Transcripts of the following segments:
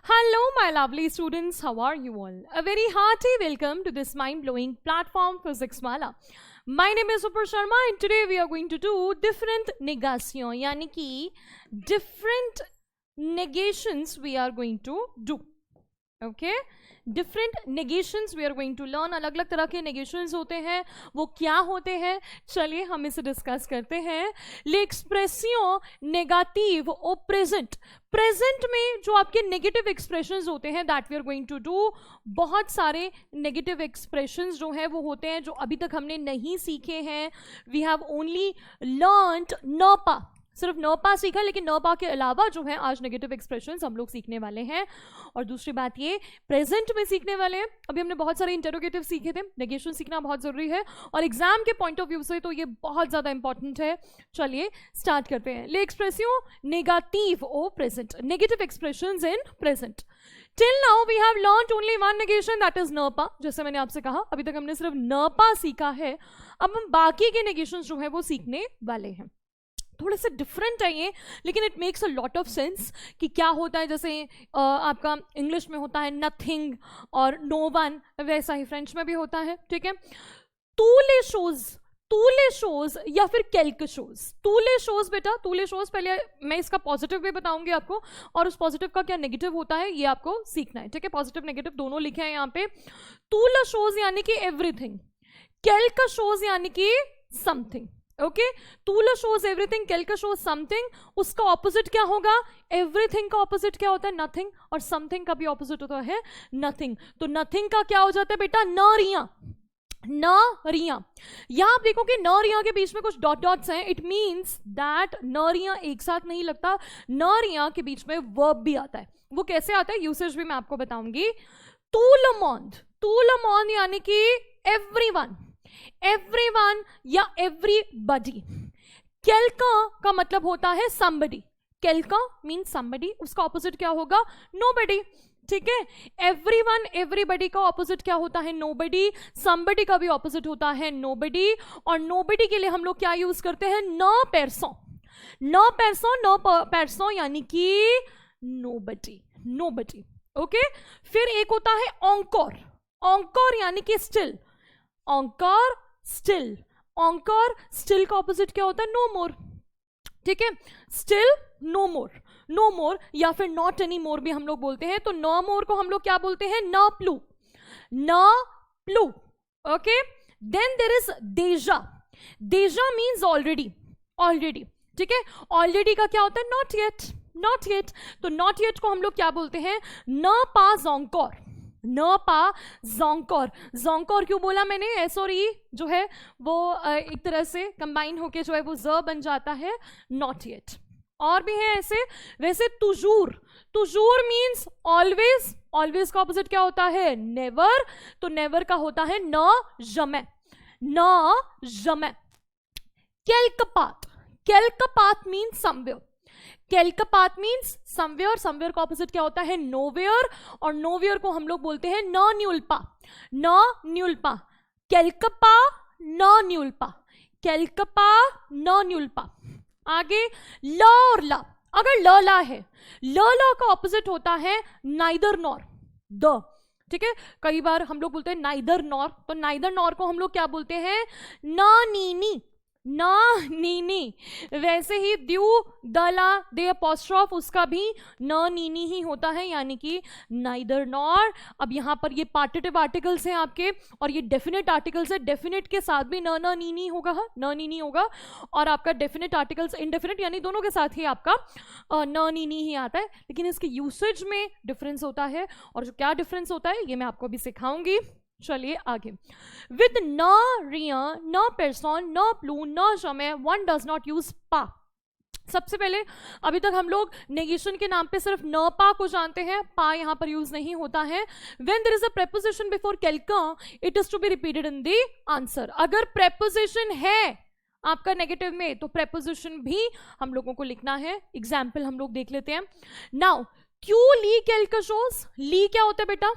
Hello, my lovely students. How are you all? A very hearty welcome to this mind-blowing platform Physics Wala. My name is Super Sharma and today we are going to do different negation, यानी कि different negations we are going to do. Okay? Different negations we are going to learn. अलग अलग तरह के नेगेशंस होते हैं, वो क्या होते हैं, चलिए हम इसे डिस्कस करते हैं. l'expression négative au present, present में जो आपके नेगेटिव एक्सप्रेशंस होते हैं that we are going to do. बहुत सारे नेगेटिव एक्सप्रेशंस जो हैं वो होते हैं जो अभी तक हमने नहीं सीखे हैं. वी हैव ओनली लर्नड नपा, सिर्फ नपा सीखा, लेकिन नपा के अलावा जो है आज नेगेटिव एक्सप्रेशंस हम लोग सीखने वाले हैं. और दूसरी बात ये प्रेजेंट में सीखने वाले हैं. अभी हमने बहुत सारे इंटरोगेटिव सीखे थे, नेगेशन सीखना बहुत जरूरी है और एग्जाम के पॉइंट ऑफ व्यू से तो ये बहुत ज्यादा इंपॉर्टेंट है. चलिए स्टार्ट करते हैं. l'expression négative au present, negative expressions in present. Till now we have learned only one negation, that is नपा. जैसे मैंने आपसे कहा अभी तक हमने सिर्फ नपा सीखा है. अब हम बाकी के नेगेशंस जो है वो सीखने वाले हैं. थोड़े से डिफरेंट है ये, लेकिन it makes a lot of sense कि क्या होता है. जैसे आपका इंग्लिश में होता है नथिंग और नो वन, वैसा ही फ्रेंच में भी होता है. ठीक है. तूले शोज या फिर quelque शोज. तूले शोज बेटा, तूले शोज पहले मैं इसका पॉजिटिव भी बताऊंगी आपको और उस पॉजिटिव का क्या नेगेटिव होता है ये आपको सीखना है. ठीक है. पॉजिटिव नेगेटिव दोनों लिखे हैं यहाँ पे. तूले शोज यानी कि एवरीथिंग, quelque शोज यानी कि समथिंग. ओके. तूला shows everything, quelque shows something. उसका ऑपोजिट क्या होगा? एवरीथिंग का ऑपोजिट क्या होता है? नथिंग. और समथिंग का भी ऑपोजिट होता है नथिंग. तो नथिंग का क्या हो जाता है बेटा? नरिया. नरिया. यहां आप देखोगे नरिया के बीच में कुछ डॉट डॉट्स हैं. इट मींस दैट नरिया एक साथ नहीं लगता, नरिया के बीच में वर्ब भी आता है. वो कैसे आता है यूसेज भी मैं आपको बताऊंगी. तूलमोंद, तूलमोंद यानी कि एवरीवन, एवरीवन या एवरीबडी. quelque का मतलब होता है somebody, quelque मीन्स somebody. उसका ऑपोजिट क्या होगा? nobody. ठीक है. एवरीवन एवरीबडी का ऑपोजिट क्या होता है? nobody. somebody का भी ऑपोजिट होता है nobody. और nobody के लिए हम लोग क्या यूज करते हैं? no person. no person, no person यानी कि nobody, nobody. ओके. फिर एक होता है encore, encore यानी कि still. encore still, encore still का ऑपोजिट क्या होता है? no more. ठीक है. still no more, no more या फिर not anymore भी हम लोग बोलते हैं. तो no more को हम लोग क्या बोलते हैं? न प्लू, न प्लू. Okay. Then there is déjà. déjà means already, already. ठीक है. ऑलरेडी का क्या होता है? Not yet, not yet. तो नॉट येट को हम लोग क्या बोलते हैं? न पास encore, न पा जोंकोर. जोंकोर क्यों बोला मैंने? एस और ई जो है वो एक तरह से कंबाइन होके जो है वो ज बन जाता है, नॉट येट. और भी है ऐसे. वैसे तुजूर, तुजूर मीन्स ऑलवेज, ऑलवेज का ऑपोजिट क्या होता है? नेवर. तो नेवर का होता है न जमै, न जमै. quelque part, quelque part means somewhere, quelque part means somewhere. Somewhere का ऑपोजिट क्या होता है? नोवेयर. और नोवेयर को हम लोग बोलते हैं न न्यूल्पा, न न्यूल्पा. quelque part न न्यूल्पा, quelque part न न्यूल्पा. आगे ल और ला. अगर ल ला है, ल ला का ऑपोजिट होता है नाइदर नॉर, द. ठीक है. कई बार हम लोग बोलते हैं नाइदर नॉर, तो नाइदर नॉर को हम लोग क्या बोलते हैं? न नीनी, ना नीनी. वैसे ही द्यू दला दे अपॉस्ट्रोफ, उसका भी न नीनी ही होता है, यानी कि नाइदर नॉर. अब यहां पर ये पार्टिटिव आर्टिकल्स हैं आपके और ये डेफिनेट आर्टिकल्स है. डेफिनेट के साथ भी न नीनी होगा, न नीनी होगा. और आपका डेफिनेट आर्टिकल्स इनडेफिनेट यानी दोनों के साथ ही आपका न नीनी ही आता है. लेकिन इसके यूसेज में डिफरेंस होता है और जो क्या डिफरेंस होता है ये मैं आपको अभी सिखाऊंगी. चलिए आगे. विद न रिया, न पर्सन, न प्लू, न जमै, वन डज नॉट यूज पा. सबसे पहले अभी तक हम लोग नेगेशन के नाम पे सिर्फ न पा को जानते हैं, पा यहां पर यूज नहीं होता है. When there is a preposition before quelque, it is to be repeated in the answer. अगर प्रेपोजिशन है आपका नेगेटिव में तो प्रेपोजिशन भी हम लोगों को लिखना है. एग्जाम्पल हम लोग देख लेते हैं. नाउ क्यों ली quelque chose. ली क्या होता है बेटा?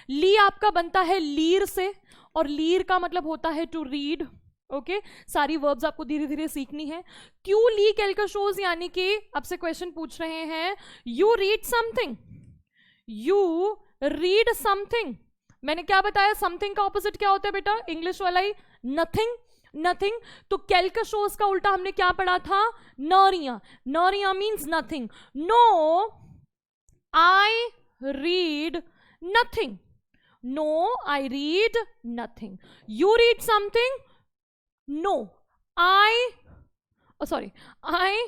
ली आपका बनता है लीर से और लीर का मतलब होता है टू रीड. ओके. सारी वर्ब्स आपको धीरे धीरे सीखनी है. क्यों ली quelque chose यानी कि आपसे क्वेश्चन पूछ रहे हैं you read something, you read something. मैंने क्या बताया, समथिंग का ऑपोजिट क्या होता है बेटा, इंग्लिश वाला ही, नथिंग। नथिंग, तो कैल्कशोस का उल्टा हमने क्या पढ़ा था, नरिया। नरिया means nothing. No I read nothing. No I read nothing. You read something, no I sorry I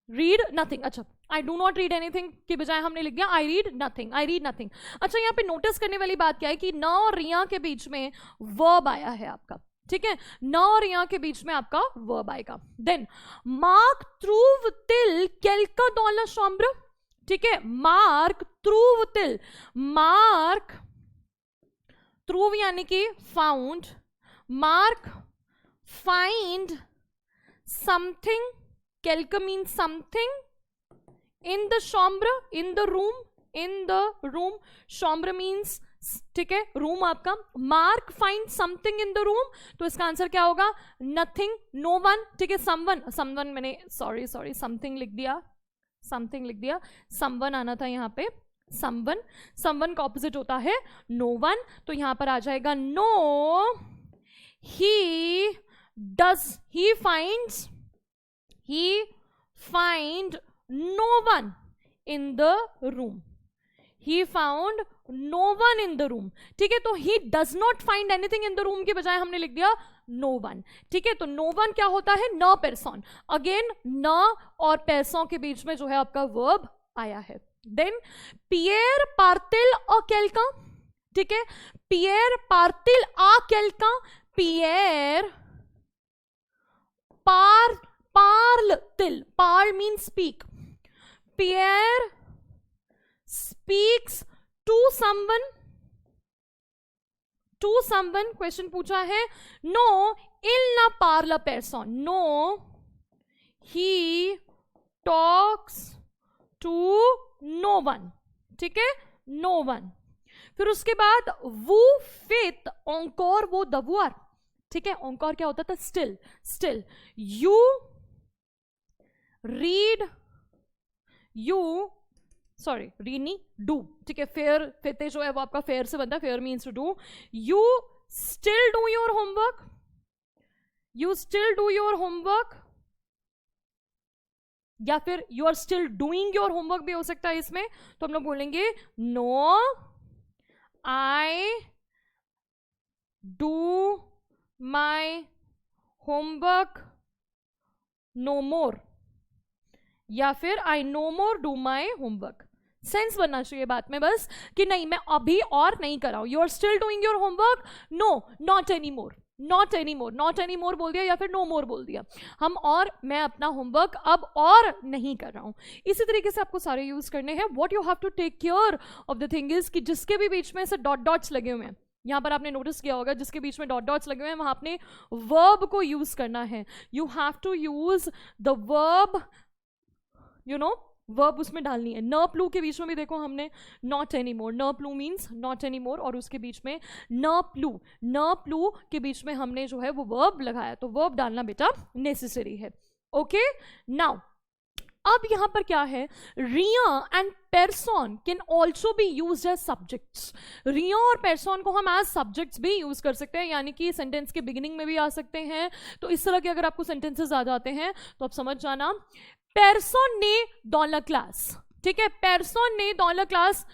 read nothing. अच्छा, I do not read anything की बजाय हमने लिख दिया I read nothing, I read nothing. अच्छा, यहाँ पे नोटिस करने वाली बात क्या है कि न और रिया के बीच में वर्ब आया है आपका, ठीक है, न और रिया के बीच में आपका वर्ब आएगा। देन मार्क त्रुव तिल केल्का डॉलर शॉम्ब्र, ठीक है, मार्क त्रुव तिल, मार्क त्रुव यानी कि फाउंड, मार्क फाइंड समथिंग, केल्का means something, in the chambre, in the room, in the room, chambre means, ठीक है, रूम आपका। Mark find something in the room, तो इसका आंसर क्या होगा, नथिंग, नो वन, ठीक है, समवन, समवन मैंने सॉरी समथिंग लिख दिया, समथिंग लिख दिया, समवन आना था यहाँ पे, समवन। समवन का ऑपोजिट होता है नो वन, तो यहां पर आ जाएगा no he does, he find no one in the room, he found no one in the room, ठीक है, तो he does not find anything in the room के बजाय हमने लिख दिया no one, ठीक है, तो no one क्या होता है, न person, अगेन न और person के बीच में जो है आपका verb आया है। देन पियर पार्तिल अ केल्का, ठीक है, पियर पार्तिल आ केल्का, पियर पार्ल तिल, पार्ल means speak, Pierre speaks to someone, question पूछा है, no il na parla person, no he talks to no one, ठीक है, no one। फिर उसके बाद वो फेत encore वो दवुआर, ठीक है, encore क्या होता था, still you read, René do, ठीक है, फेयर फेते जो है वो आपका फेयर से बनता है, fair means to do. You still do your homework, you still do your homework, या फिर you are still doing your homework भी हो सकता है इसमें, तो हम लोग बोलेंगे no I do my homework no more, या फिर I no more do my homework. Sense बनना चाहिए बात में बस कि नहीं मैं अभी और नहीं कर रहा हूं, you are still doing your homework, no not any more, not any more, not any more बोल दिया या फिर नो मोर बोल दिया, हम और मैं अपना होमवर्क अब और नहीं कर रहा हूं। इसी तरीके से आपको सारे यूज करने हैं। What you have to take care of the thing is कि जिसके भी बीच में से डॉट डॉट्स लगे हुए हैं, यहां पर आपने नोटिस किया होगा जिसके बीच में डॉट डॉट्स लगे हुए हैं वहां आपने वर्ब को यूज करना है। You have to use the verb, you know, verb उसमें डालनी है। न प्लू के बीच में भी देखो हमने नॉट एनी मोर, न प्लू मीन्स नॉट एनी मोर, और उसके बीच में न प्लू के बीच में हमने जो है वो वर्ब लगाया, तो वर्ब डालना बेटा नेसेसरी है। ओके, नाउ अब यहां पर क्या है, रिया एंड पेर्सन can also be use as subjects. रिया और पेर्सन को हम एज सब्जेक्ट्स भी यूज कर सकते हैं, यानी कि सेंटेंस के बिगिनिंग में भी आ सकते हैं। तो इस तरह के अगर आपको सेंटेंसेस आ जाते हैं तो आप समझ जाना, पेर्सन ने डॉलर क्लास, ठीक है, पेर्सन ने dollar class,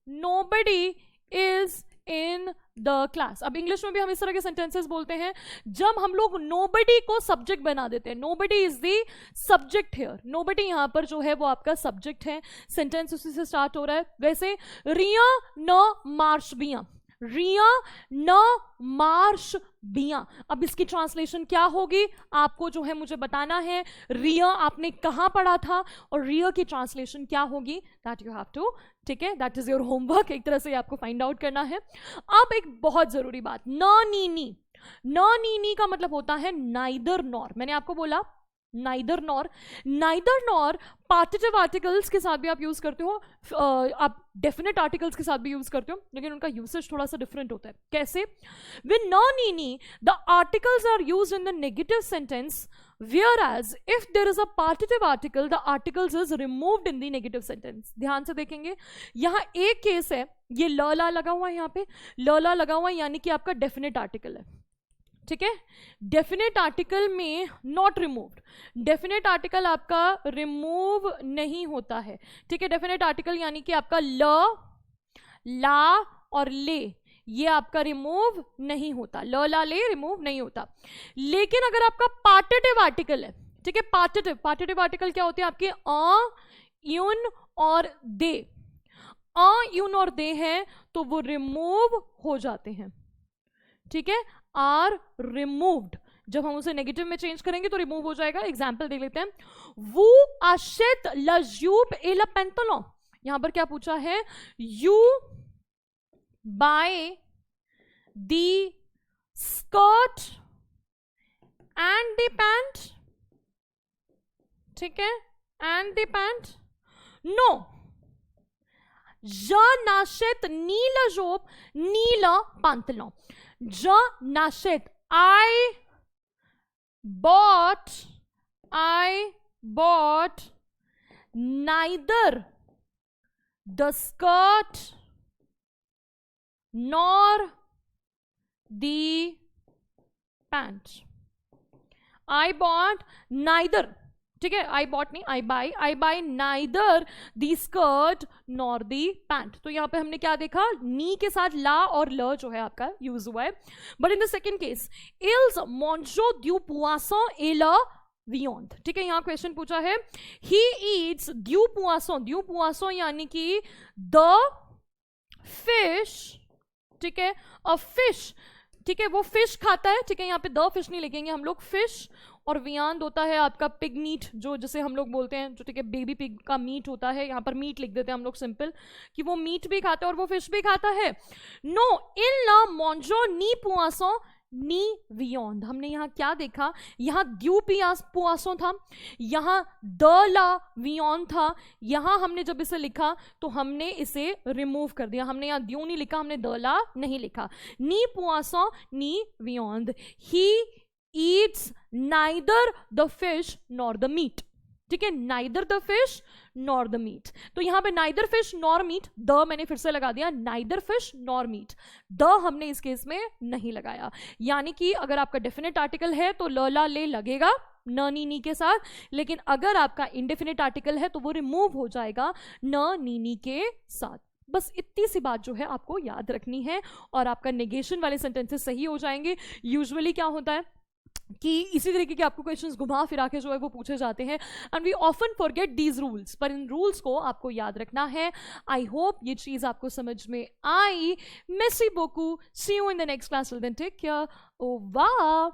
nobody is in the class. अब इंग्लिश में भी हम इस तरह के सेंटेंसेस बोलते हैं जब हम लोग नोबडी को सब्जेक्ट बना देते हैं, nobody is the subject here, nobody यहां पर जो है वो आपका सब्जेक्ट है, सेंटेंस उसी से स्टार्ट हो रहा है। वैसे रिया न मार्श बिया, रिया न मार्श बिया, अब इसकी ट्रांसलेशन क्या होगी आपको जो है मुझे बताना है। रिया आपने कहां पढ़ा था और रिया की ट्रांसलेशन क्या होगी, दैट यू हैव टू, ठीक है, दैट इज योर होमवर्क, एक तरह से आपको फाइंड आउट करना है। अब एक बहुत जरूरी बात, न नीनी, न नीनी का मतलब होता है नाइदर नॉर। मैंने आपको बोला neither nor, neither nor partitive articles के साथ भी आप यूज करते हो, आप डेफिनेट आर्टिकल्स के साथ भी यूज करते हो, लेकिन उनका यूसेज थोड़ा सा डिफरेंट होता है. कैसे? विद न नीनी the articles are used in the negative sentence, whereas if there is a partitive article the articles is removed in the negative sentence. ध्यान से देखेंगे, यहाँ एक केस है, ये ल ला लगा हुआ है, यहाँ पे ल ला लगा हुआ है, यानी कि आपका डेफिनेट आर्टिकल है. ठीक है, डेफिनेट आर्टिकल में नॉट रिमूव्ड, डेफिनेट आर्टिकल आपका रिमूव नहीं होता है. ठीक है, डेफिनेट आर्टिकल यानी कि आपका ल, ला और ले, ये आपका रिमूव नहीं होता, ल ला ले रिमूव नहीं होता. लेकिन अगर आपका पार्टिटिव आर्टिकल है, ठीक है, पार्टिटिव आर्टिकल क्या होते हैं आपके? अ, यून और दे. अ, यून और दे हैं तो वो रिमूव हो जाते हैं. ठीक है, आर रिमूव्ड. जब हम उसे नेगेटिव में चेंज करेंगे तो रिमूव हो जाएगा. एग्जाम्पल देख लेते हैं. वो आशित लज्यूब एला पेंतलों, यहां पर क्या पूछा है? You by the skirt and the pant. ठीक है, एंड द पैंट. नो, ज नाशित नीला जोब नीला पांतलों. ज Nashit, I bought neither the skirt nor the pant. I bought neither. ठीक है, आई बॉट नहीं, आई बाय नाइदर दी स्कर्ट नॉर दी पैंट. तो यहां पे हमने क्या देखा? नी के साथ ला और ल जो है आपका यूज हुआ है. But in the second case, इल्स मॉन्जो द्यू पुआसों एला वियोंद. ठीक है, यहां क्वेश्चन पूछा है, ही ईट्स द्यू पुआसों यानी कि द फिश. ठीक है, अ फिश. ठीक है, वो फिश खाता है. ठीक है, यहाँ पे द फिश नहीं लिखेंगे हम लोग, फिश. और वियांद होता है आपका पिग मीट, जो जिसे हम लोग बोलते हैं, जो ठीक है बेबी पिग का मीट होता है. यहाँ पर मीट लिख देते हैं हम लोग सिंपल, कि वो मीट भी खाता है और वो फिश भी खाता है. नो इन ला मॉन्जो नी पुआसों नी वियोंद. हमने यहाँ क्या देखा? यहाँ द्यू पुआसों था, यहाँ द ला वियोंद था. यहाँ हमने जब इसे लिखा तो हमने इसे रिमूव कर दिया. हमने यहाँ द्यू नहीं लिखा, हमने द ला नहीं लिखा. नी पुआसों नी वियोंद. ही eats neither the fish nor the meat. ठीक है, neither the fish nor the meat. तो यहां पे neither fish nor meat, the मैंने फिर से लगा दिया, neither fish nor meat. The हमने इस केस में नहीं लगाया. यानी कि अगर आपका डेफिनेट आर्टिकल है तो ल ला ले लगेगा न नी नी के साथ, लेकिन अगर आपका इंडेफिनेट आर्टिकल है तो वो रिमूव हो जाएगा न नी नी के साथ. बस इतनी सी बात जो है आपको याद रखनी है और आपका नेगेशन वाले सेंटेंसेस सही हो जाएंगे. यूजुअली क्या होता है कि इसी तरीके के आपको क्वेश्चंस घुमा फिरा के जो है वो पूछे जाते हैं, and we often forget these rules. पर इन रूल्स को आपको याद रखना है. आई होप ये चीज आपको समझ में आई. मेसी बोकू, see you in the next class. Till then take care. Over.